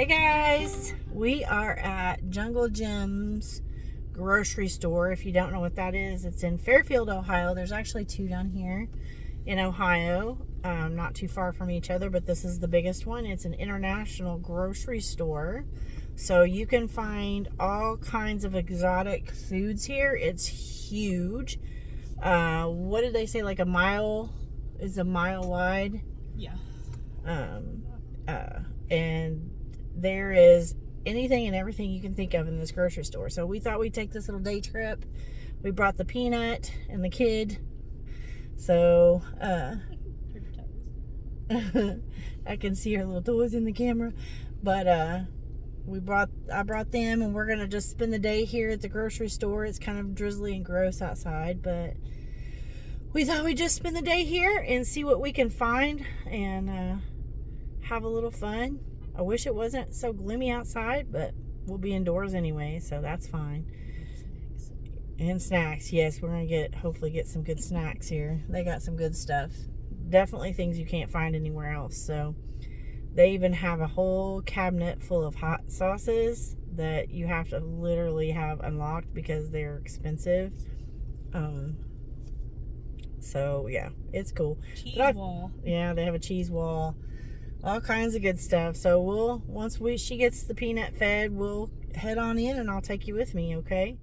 Hey guys, we are at Jungle Jim's grocery store. If you don't know what that is, it's in Fairfield, Ohio. There's actually two down here in Ohio, not too far from each other, but this is the biggest one. It's an international grocery store, so you can find all kinds of exotic foods here. It's huge. What did they say, like a mile wide? Yeah. And there is anything and everything you can think of in this grocery store. So we thought we'd take this little day trip. We brought the peanut and the kid. So I can see her little toys in the camera. But I brought them, and we're gonna just spend the day here at the grocery store. It's kind of drizzly and gross outside, but we thought we'd just spend the day here and see what we can find and have a little fun. I wish it wasn't so gloomy outside, but we'll be indoors anyway, so that's fine. And snacks, yes, we're gonna hopefully get some good snacks here. They got some good stuff. Definitely things you can't find anywhere else. So they even have a whole cabinet full of hot sauces that you have to literally have unlocked because they're expensive. So yeah, it's cool. Cheese wall. Yeah, they have a cheese wall. All kinds of good stuff. So once she gets the peanut fed, we'll head on in and I'll take you with me, okay?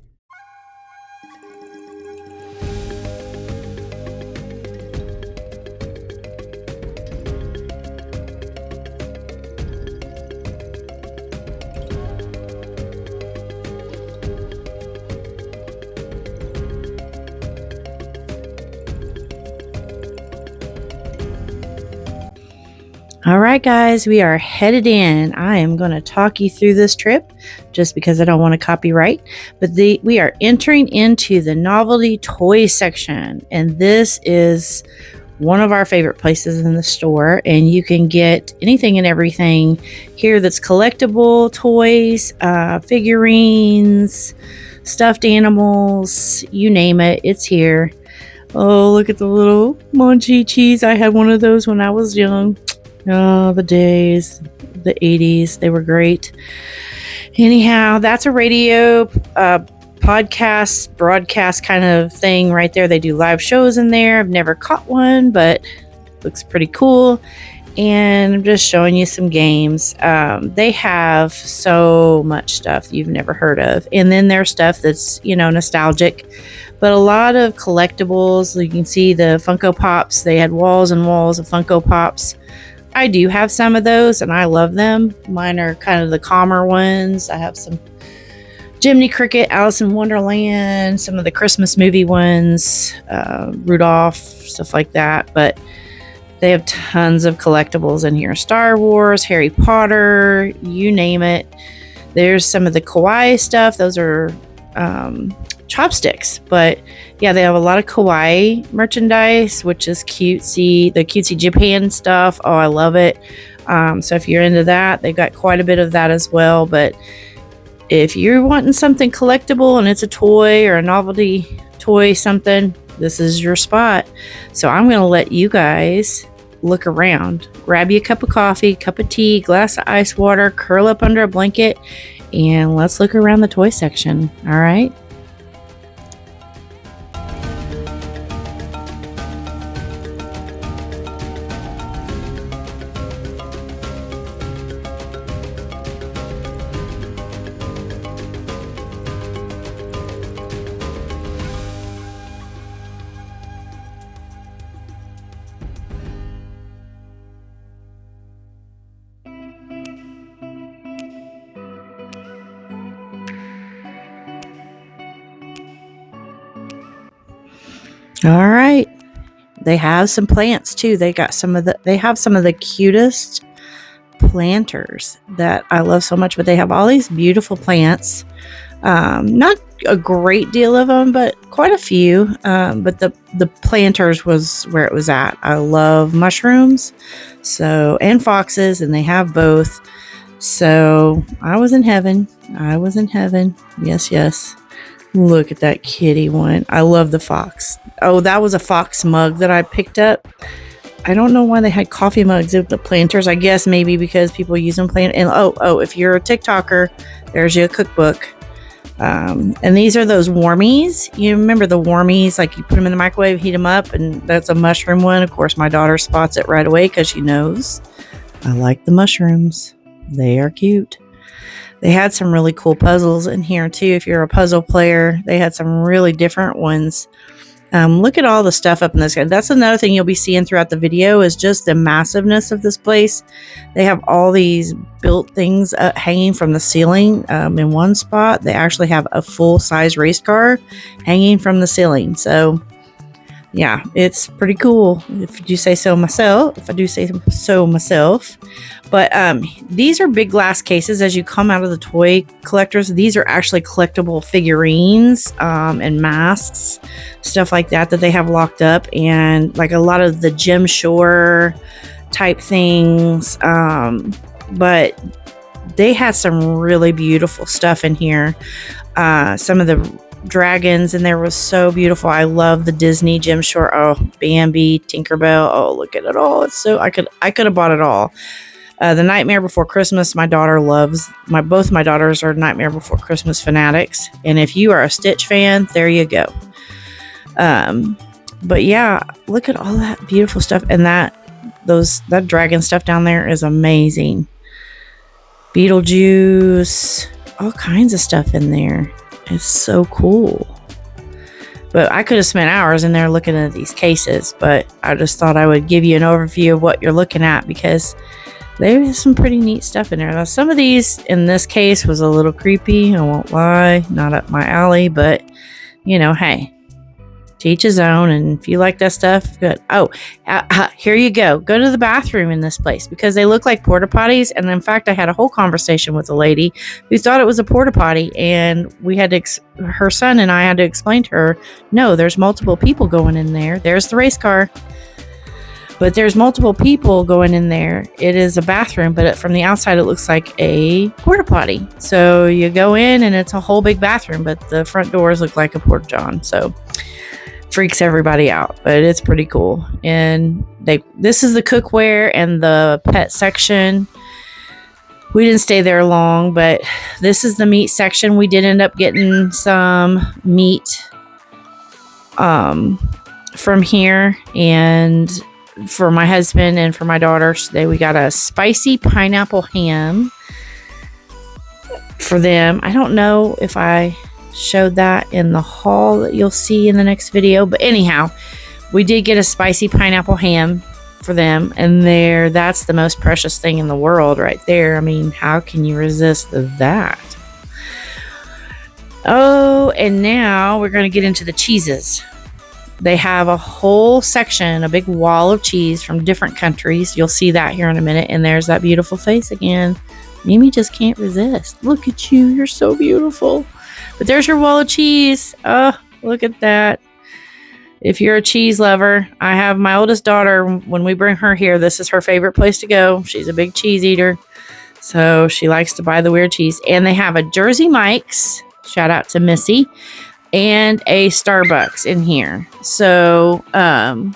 All right, guys, we are headed in. I am going to talk you through this trip just because I don't want to copyright. But we are entering into the novelty toy section, and this is one of our favorite places in the store. And you can get anything and everything here that's collectible toys, figurines, stuffed animals, you name it, it's here. Oh, look at the little Munchie cheese. I had one of those when I was young. Oh, the days, the 80s, they were great. Anyhow, that's a radio podcast, broadcast kind of thing right there. They do live shows in there. I've never caught one, but looks pretty cool. And I'm just showing you some games. They have so much stuff you've never heard of. And then there's stuff that's, nostalgic. But a lot of collectibles. You can see the Funko Pops. They had walls and walls of Funko Pops. I do have some of those, and I love them. Mine are kind of the calmer ones. I have some Jiminy Cricket, Alice in Wonderland, some of the Christmas movie ones, Rudolph, stuff like that. But they have tons of collectibles in here. Star Wars, Harry Potter, you name it. There's some of the kawaii stuff. Those are chopsticks. But yeah, they have a lot of kawaii merchandise, which is cutesy. The cutesy Japan stuff. Oh, I love it. So if you're into that, they've got quite a bit of that as well. But if you're wanting something collectible and it's a toy or a novelty toy something, this is your spot. So I'm going to let you guys look around. Grab you a cup of coffee, cup of tea, glass of ice water, curl up under a blanket, and let's look around the toy section. All right? All right. They have some plants too. They have some of the cutest planters that I love so much, but they have all these beautiful plants. Not a great deal of them, but quite a few. But the planters was where it was at. I love mushrooms, and foxes, and they have both. So I was in heaven. Yes. Look at that kitty one. I love the fox. Oh, that was a fox mug that I picked up. I don't know why they had coffee mugs with the planters. I guess maybe because people use them plant. And if you're a TikToker, there's your cookbook. And these are those warmies. You remember the warmies, like you put them in the microwave, heat them up, and that's a mushroom one. Of course, my daughter spots it right away because she knows I like the mushrooms. They are cute. They had some really cool puzzles in here too. If you're a puzzle player, they had some really different ones. Look at all the stuff up in this. That's another thing you'll be seeing throughout the video is just the massiveness of this place. They have all these built things hanging from the ceiling. In one spot, they actually have a full-size race car hanging from the ceiling. So, yeah, it's pretty cool. If I do say so myself. But these are big glass cases as you come out of the toy collectors. These are actually collectible figurines and masks, stuff like that they have locked up. And like a lot of the Jim Shore type things. But they had some really beautiful stuff in here. Some of the dragons in there was so beautiful. I love the Disney Jim Shore. Oh, Bambi, Tinkerbell. Oh, look at it all. It's so I could have bought it all. The Nightmare Before Christmas, my daughter loves. Both my daughters are Nightmare Before Christmas fanatics, and if you are a Stitch fan, there you go. But yeah, look at all that beautiful stuff, and that dragon stuff down there is amazing. Beetlejuice, all kinds of stuff in there. It's so cool. But I could have spent hours in there looking at these cases, but I just thought I would give you an overview of what you're looking at because there's some pretty neat stuff in there. Now, some of these in this case was a little creepy. I won't lie, not up my alley, but hey, to each his own. And if you like that stuff, good. Oh, here you go. Go to the bathroom in this place because they look like porta potties. And in fact, I had a whole conversation with a lady who thought it was a porta potty, and we had to. Her son and I had to explain to her, no, there's multiple people going in there. There's the race car. But there's multiple people going in there. It is a bathroom, but from the outside, it looks like a porta potty. So you go in and it's a whole big bathroom, but the front doors look like a porta john. So freaks everybody out, but it's pretty cool. And this is the cookware and the pet section. We didn't stay there long, but this is the meat section. We did end up getting some meat from here, and for my husband and for my daughter today, we got a spicy pineapple ham for them. I don't know if I showed that in the haul that you'll see in the next video, but anyhow, we did get a spicy pineapple ham for them, and that's the most precious thing in the world right there. I mean, how can you resist that? Oh, and now we're going to get into the cheeses. They have a whole section, a big wall of cheese from different countries. You'll see that here in a minute. And there's that beautiful face again. Mimi just can't resist. Look at you. You're so beautiful. But there's your wall of cheese. Oh, look at that. If you're a cheese lover, I have my oldest daughter. When we bring her here, this is her favorite place to go. She's a big cheese eater. So she likes to buy the weird cheese. And they have a Jersey Mike's. Shout out to Missy. And a Starbucks in here. So, and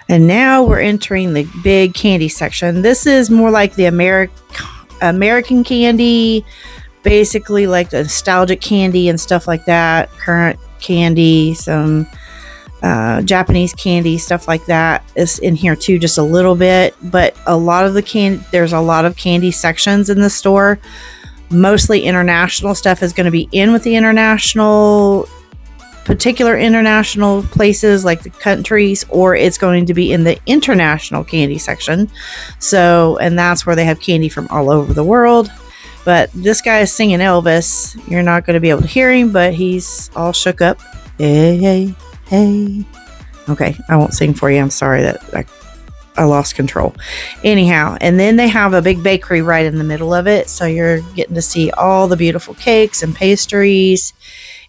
now we're entering the big candy section. This is more like the American candy, basically like the nostalgic candy and stuff like that. Current candy, some Japanese candy, stuff like that is in here too, just a little bit. But a lot of there's a lot of candy sections in the store. Mostly international stuff is going to be in with the particular international places like the countries, or it's going to be in the international candy section. So, and that's where they have candy from all over the world. But this guy is singing Elvis. You're not going to be able to hear him, but he's all shook up. Hey, hey, hey. Okay, I won't sing for you. I'm sorry that I lost control. Anyhow, and then they have a big bakery right in the middle of it. So you're getting to see all the beautiful cakes and pastries.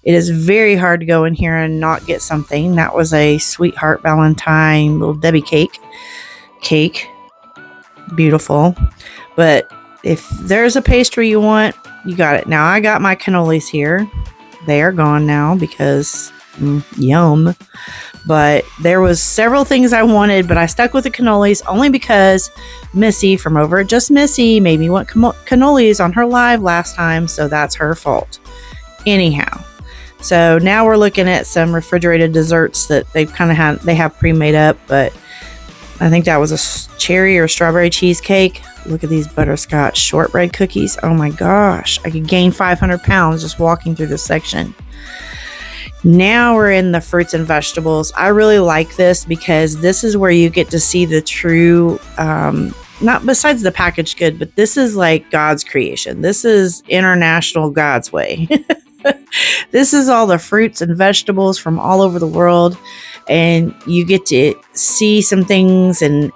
It is very hard to go in here and not get something. That was a Sweetheart Valentine little Debbie cake. Beautiful. But if there's a pastry you want, you got it. Now I got my cannolis here. They are gone now because Yum. But there was several things I wanted, but I stuck with the cannolis only because Missy from over at Just Missy made me want cannolis on her live last time, so that's her fault. Anyhow, so now we're looking at some refrigerated desserts that they have pre-made up, but I think that was a cherry or strawberry cheesecake. Look at these butterscotch shortbread cookies. Oh my gosh, I could gain 500 pounds just walking through this section. Now we're in the fruits and vegetables. I really like this because this is where you get to see the true, not besides the packaged good, but this is like God's creation. This is international God's way. This is all the fruits and vegetables from all over the world. And you get to see some things and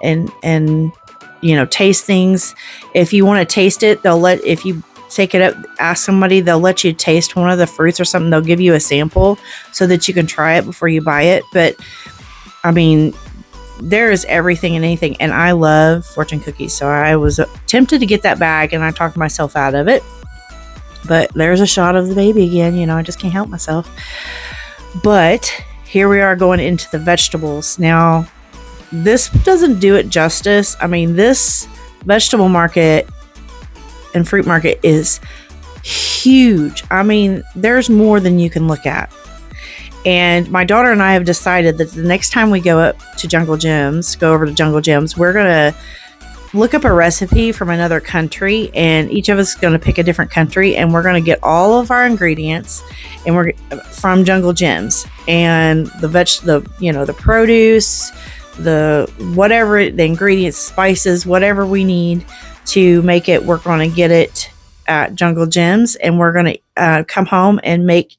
taste things. If you want to taste it, if you take it up, ask somebody, they'll let you taste one of the fruits or something. They'll give you a sample so that you can try it before you buy it. But I mean, there is everything and anything, and I love fortune cookies, so I was tempted to get that bag, and I talked myself out of it. But there's a shot of the baby again, I just can't help myself. But here we are going into the vegetables. Now, this doesn't do it justice. I mean, this vegetable market and fruit market is huge. I mean, there's more than you can look at. And my daughter and I have decided that the next time we go over to Jungle Gyms, we're going to look up a recipe from another country, and each of us is going to pick a different country, and we're going to get all of our ingredients, and we're from Jungle Gyms, and the produce, the ingredients, spices, whatever we need to make it. We're going to get it at Jungle Gyms, and we're going to come home and make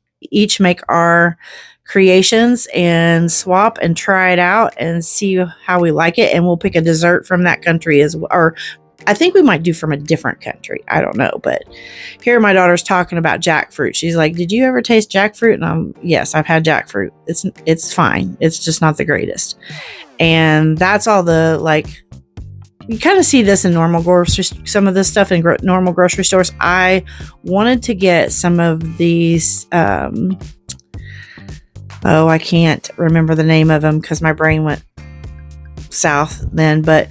our creations and swap and try it out and see how we like it. And we'll pick a dessert from that country as well. Or I think we might do from a different country. I don't know. But here my daughter's talking about jackfruit. She's like, did you ever taste jackfruit? And yes, I've had jackfruit. It's fine. It's just not the greatest. And that's all you kind of see this in some of this stuff in normal grocery stores. I wanted to get some of these, I can't remember the name of them because my brain went south then, but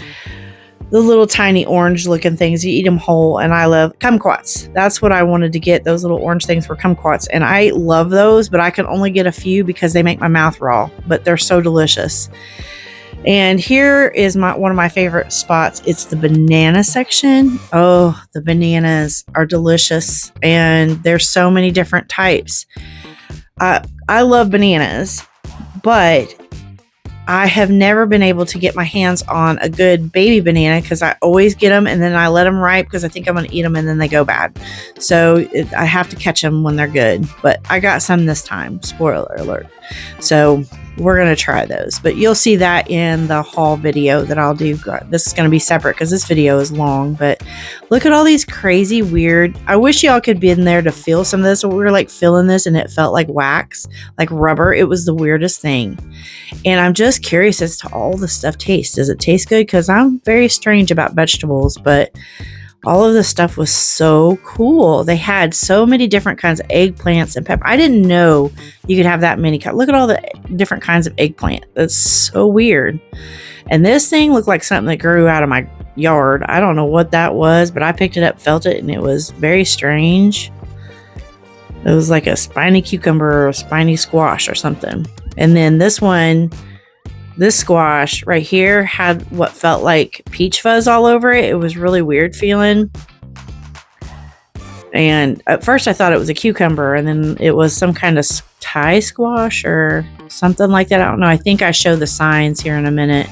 the little tiny orange looking things, you eat them whole, and I love kumquats. That's what I wanted to get. Those little orange things were kumquats, and I love those, but I can only get a few because they make my mouth raw, but they're so delicious. And here is one of my favorite spots. It's the banana section. Oh, the bananas are delicious, and there's so many different types. I love bananas, but I have never been able to get my hands on a good baby banana because I always get them and then I let them ripe because I think I'm going to eat them and then they go bad. So I have to catch them when they're good. But I got some this time. Spoiler alert. So we're going to try those. But you'll see that in the haul video that I'll do. This is going to be separate because this video is long. But look at all these crazy weird. I wish y'all could be in there to feel some of this. We were feeling this and it felt like wax, like rubber. It was the weirdest thing. And I'm just curious as to all the stuff tastes. Does it taste good? Because I'm very strange about vegetables, but all of this stuff was so cool. They had so many different kinds of eggplants and pepper. I didn't know you could have that many. Look at all the different kinds of eggplant. That's so weird. And this thing looked like something that grew out of my yard. I don't know what that was, but I picked it up, felt it, and it was very strange. It was like a spiny cucumber or a spiny squash or something. And then this squash right here had what felt like peach fuzz all over it. It was really weird feeling. And at first I thought it was a cucumber, and then it was some kind of Thai squash or something like that. I don't know. I think I show the signs here in a minute.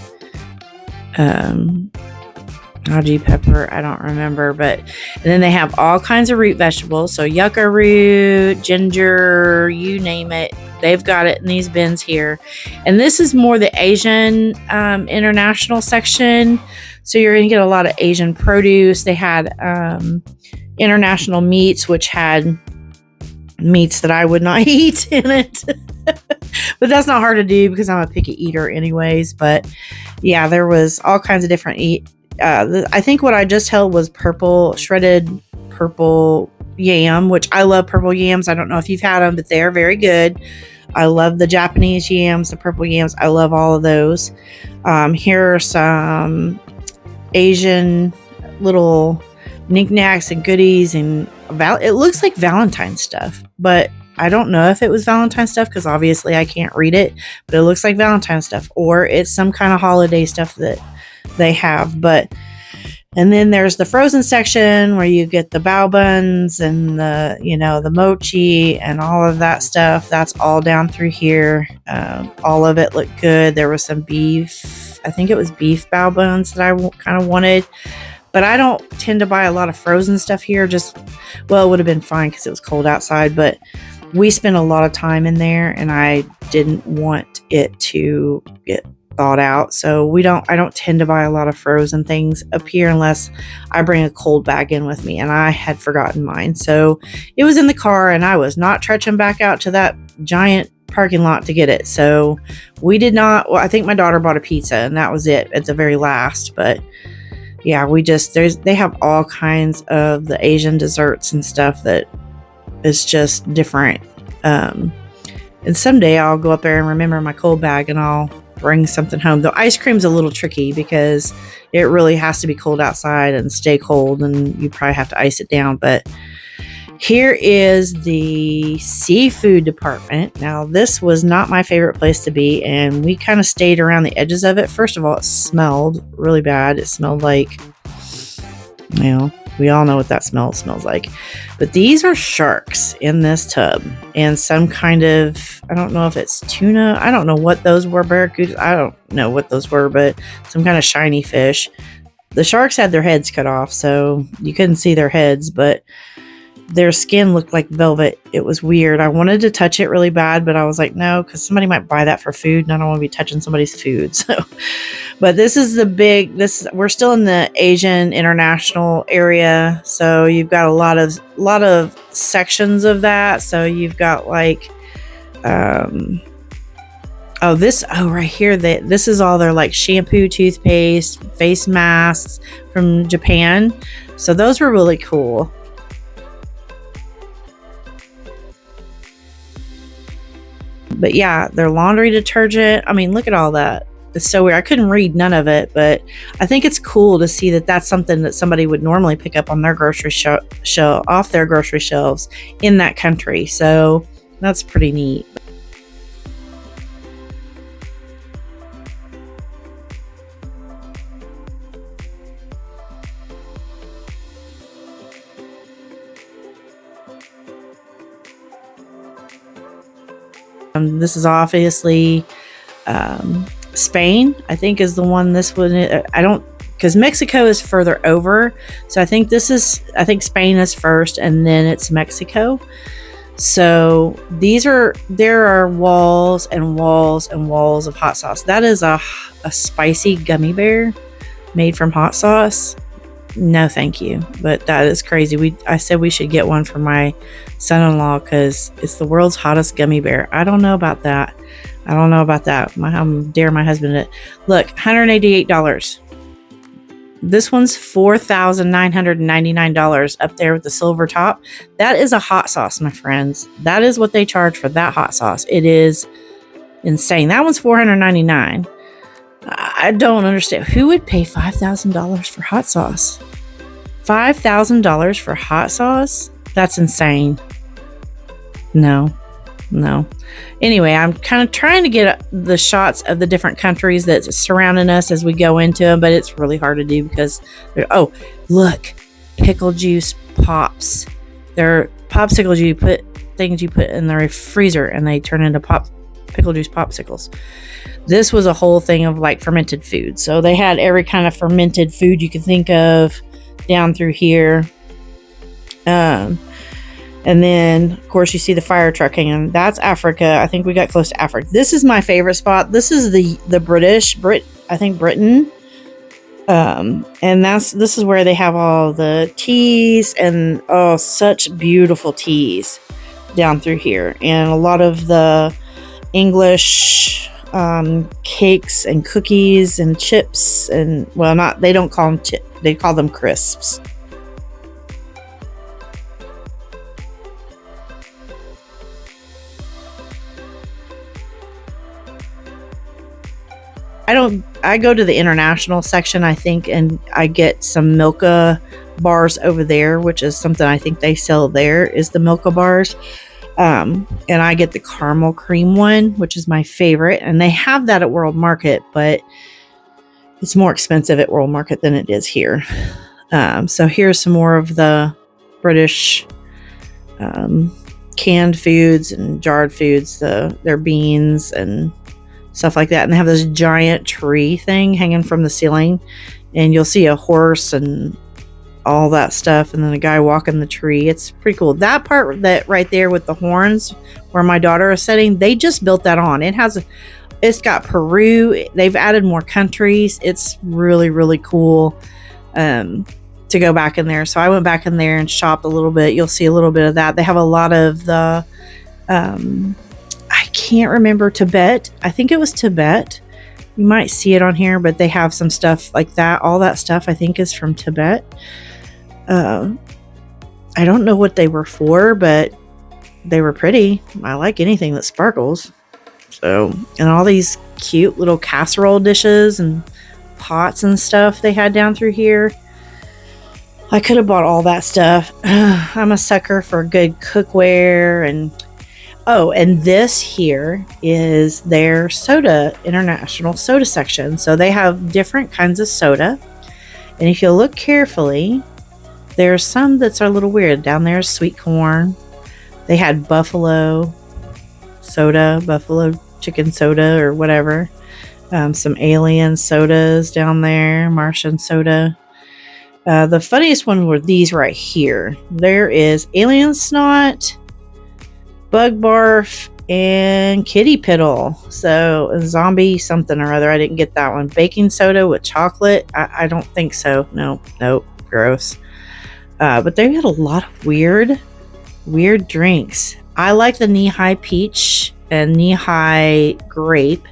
Algae pepper, I don't remember. And then they have all kinds of root vegetables. So yucca root, ginger, you name it. They've got it in these bins here. And this is more the Asian international section. So you're going to get a lot of Asian produce. They had international meats, which had meats that I would not eat in it. But that's not hard to do because I'm a picky eater anyways. But yeah, there was all kinds of different I think what I just held was shredded purple yam, which I love purple yams. I don't know if you've had them, but they're very good. I love the Japanese yams, the purple yams. I love all of those. Here are some Asian little knickknacks and goodies, and it looks like Valentine stuff, but I don't know if it was Valentine stuff because obviously I can't read it, but it looks like Valentine stuff, or it's some kind of holiday stuff that they have. And then there's the frozen section where you get the bao buns and the mochi and all of that stuff. That's all down through here. All of it looked good. There was some beef. I think it was beef bao buns that I kind of wanted. But I don't tend to buy a lot of frozen stuff here. It would have been fine because it was cold outside. But we spent a lot of time in there, and I didn't want it to get thawed out. So I don't tend to buy a lot of frozen things up here unless I bring a cold bag in with me, and I had forgotten mine. So it was in the car, and I was not trudging back out to that giant parking lot to get it. So we did not. Well, I think my daughter bought a pizza, and that was it at the very last. But yeah, they have all kinds of the Asian desserts and stuff that is just different. And someday I'll go up there and remember my cold bag, and I'll bring something home. The ice cream's a little tricky because it really has to be cold outside and stay cold, and you probably have to ice it down. But here is the seafood department. Now, this was not my favorite place to be, and we kind of stayed around the edges of it. First of all, it smelled really bad. It smelled like, we all know what that smells like. But these are sharks in this tub, and some kind of, I don't know if it's tuna. I don't know what those were, barracudas. I don't know what those were, but some kind of shiny fish. The sharks had their heads cut off, so you couldn't see their heads, but their skin looked like velvet. It was weird. I wanted to touch it really bad, but I was like, no, because somebody might buy that for food, and I don't want to be touching somebody's food. So, but this is we're still in the Asian international area. So you've got a lot of sections of that. So you've got like, right here, this is all their like shampoo, toothpaste, face masks from Japan. So those were really cool. But yeah, their laundry detergent. I mean, look at all that. It's so weird. I couldn't read none of it, but I think it's cool to see that that's something that somebody would normally pick up on their grocery off their grocery shelves in that country. So that's pretty neat. This is obviously Spain, I think, is the one. This one, because Mexico is further over. So I think Spain is first, and then it's Mexico. So there are walls and walls and walls of hot sauce. That is a spicy gummy bear made from hot sauce. No, thank you. But that is crazy. I said we should get one for my son-in-law because it's the world's hottest gummy bear. I don't know about that. How dare my husband to look, $188. This one's $4,999 up there with the silver top. That is a hot sauce, my friends. That is what they charge for that hot sauce. It is insane. That one's $499. I don't understand. Who would pay $5,000 for hot sauce? $5,000 for hot sauce? That's insane. No. Anyway, I'm kind of trying to get the shots of the different countries that's surrounding us as we go into them, but it's really hard to do because look, pickle juice pops. They're popsicles you put in the freezer and they turn into pickle juice popsicles. This was a whole thing of like fermented food. So they had every kind of fermented food you could think of down through here. And then of course you see the fire truck hanging. That's Africa. I think we got close to Africa. This is my favorite spot. This is the Britain. And this is where they have all the teas and such beautiful teas down through here. And a lot of the English cakes and cookies and chips and they don't call them chips, they call them crisps. I go to the international section, I think, and I get some Milka bars over there, which is something I think they sell there, is the Milka bars. And I get the caramel cream one, which is my favorite. And they have that at World Market, but it's more expensive at World Market than it is here. So here's some more of the British canned foods and jarred foods, their beans and stuff like that. And they have this giant tree thing hanging from the ceiling, and you'll see a horse and all that stuff, and then a guy walking the tree. It's pretty cool. That part, that right there with the horns where my daughter is sitting, they just built that on. It's got Peru. They've added more countries. It's really, really cool to go back in there. So I went back in there and shopped a little bit. You'll see a little bit of that. They have a lot of the I can't remember, Tibet. I think it was Tibet. You might see it on here, but they have some stuff like that. All that stuff I think is from Tibet. I don't know what they were for, but they were pretty. I like anything that sparkles. So, and all these cute little casserole dishes and pots and stuff they had down through here. I could have bought all that stuff. I'm a sucker for good cookware. And this here is their soda, international soda section. So they have different kinds of soda. And if you look carefully, there's some that's a little weird. Down there is sweet corn. They had buffalo soda, buffalo chicken soda or whatever. Some alien sodas down there, Martian soda. The funniest one were these right here. There is alien snot, bug barf, and kitty piddle. So a zombie something or other. I didn't get that one. Baking soda with chocolate. I don't think so. Nope. Gross. But they had a lot of weird drinks. I like the knee-high peach and knee-high grape.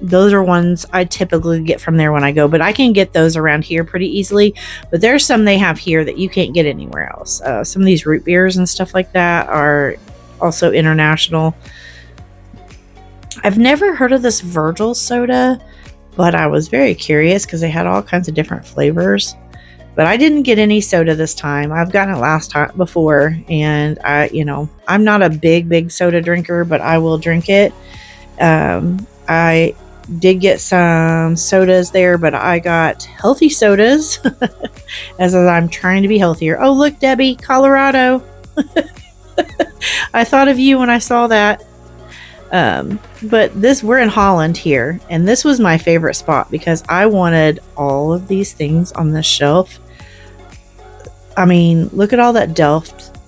Those are ones I typically get from there when I go, but I can get those around here pretty easily. But there's some they have here that you can't get anywhere else. Some of these root beers and stuff like that are also international. I've never heard of this Virgil soda, but I was very curious because they had all kinds of different flavors. But I didn't get any soda this time. I've gotten it last time before, and I'm not a big soda drinker, but I will drink it. I did get some sodas there, but I got healthy sodas as I'm trying to be healthier. Oh, look, Debbie, Colorado. I thought of you when I saw that. But we're in Holland here, and this was my favorite spot because I wanted all of these things on this shelf. I mean, look at all that Delft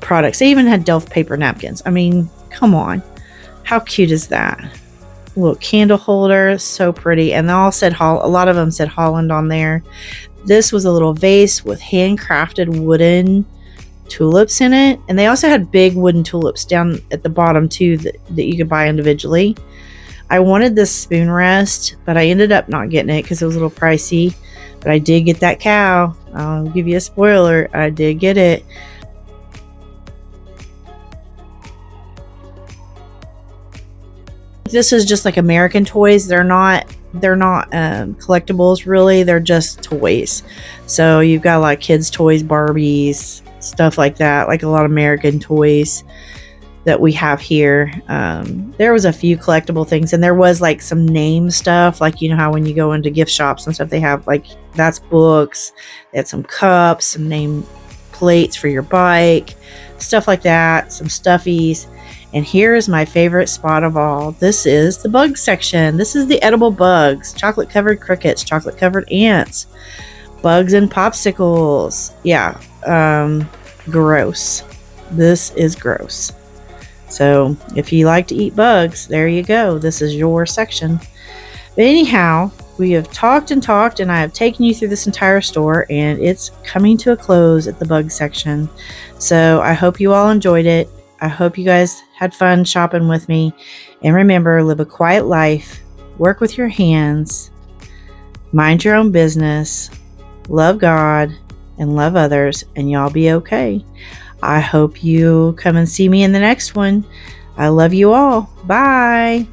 products. They even had Delft paper napkins. I mean, come on. How cute is that? A little candle holder, so pretty. And they all said a lot of them said Holland on there. This was a little vase with handcrafted wooden tulips in it, and they also had big wooden tulips down at the bottom too that you could buy individually. I wanted this spoon rest, but I ended up not getting it because it was a little pricey. But I did get that cow. I'll give you a spoiler. I did get it. This is just like American toys. They're not collectibles really. They're just toys. So you've got a lot of kids' toys, Barbies, stuff like that, like a lot of American toys that we have here. There was a few collectible things, and there was like some name stuff, like you know how when you go into gift shops and stuff, they have like, that's books. They had some cups, some name plates for your bike, stuff like that, some stuffies. And here is my favorite spot of all. This is the bug section. This is the edible bugs, chocolate covered crickets, chocolate covered ants, bugs and popsicles. Yeah. Gross. This is gross. So if you like to eat bugs, there you go. This is your section. But anyhow, we have talked and talked, and I have taken you through this entire store, and it's coming to a close at the bug section. So I hope you all enjoyed it. I hope you guys had fun shopping with me. And remember, live a quiet life, work with your hands, mind your own business, love God, and love others, and y'all be okay. I hope you come and see me in the next one. I love you all. Bye.